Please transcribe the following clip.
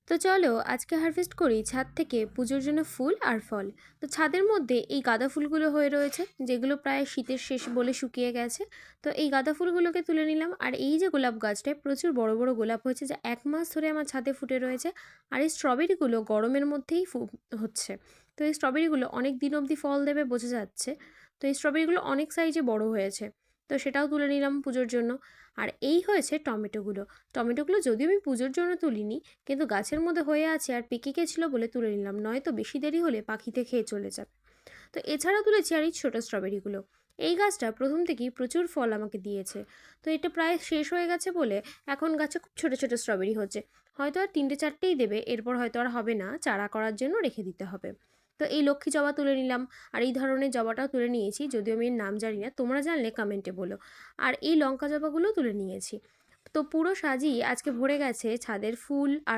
তো চলো আজকে হারভেস্ট করি ছাদ থেকে পুজোর জন্য ফুল আর ফল। তো ছাদের মধ্যে এই গাঁদা ফুলগুলো হয়ে রয়েছে, যেগুলো প্রায় শীতের শেষ বলে শুকিয়ে গেছে। তো এই গাঁদা ফুলগুলোকে তুলে নিলাম। আর এই যে গোলাপ গাছটায় প্রচুর বড় বড় গোলাপ হয়েছে, যা 1 মাস ধরে আমার ছাদে ফুটে রয়েছে। আর এই স্ট্রবেরিগুলো গরমের মধ্যেই হচ্ছে। তো এই স্ট্রবেরিগুলো অনেক দিন অবধি ফল দেবে বোঝা যাচ্ছে। তো এই স্ট্রবেরিগুলো অনেক সাইজে বড় হয়েছে। তো সেটাও তুলে নিলাম পুজোর জন্য। আর এই হয়েছে টমেটোগুলো। টমেটোগুলো যদিও আমি পুজোর জন্য তুলিনি, কিন্তু গাছের মধ্যে হয়ে আছে আর পেকে গেছিলো বলে তুলে নিলাম, নয়তো বেশি দেরি হলে পাখিতে খেয়ে চলে যাবে। তো এছাড়াও তুলেছি আর এই ছোটো স্ট্রবেরিগুলো। এই গাছটা প্রথম থেকেই প্রচুর ফল আমাকে দিয়েছে। তো এটা প্রায় শেষ হয়ে গেছে বলে এখন গাছে খুব ছোটো ছোটো স্ট্রবেরি হচ্ছে। হয়তো আর 3-4টেই দেবে, এরপর হয়তো আর হবে না, চারা করার জন্য রেখে দিতে হবে। তো এই লক্ষ্মী জবা তুলে নিলাম। আর এই ধরনের জবাটাও তুলে নিয়েছি, যদিও আমি এর নাম জানি না, তোমরা জানলে কমেন্টে বলো। আর এই লঙ্কা জবাগুলোও তুলে নিয়েছি। তো পুরো সাজই আজকে ভরে গেছে ছাদের ফুল আর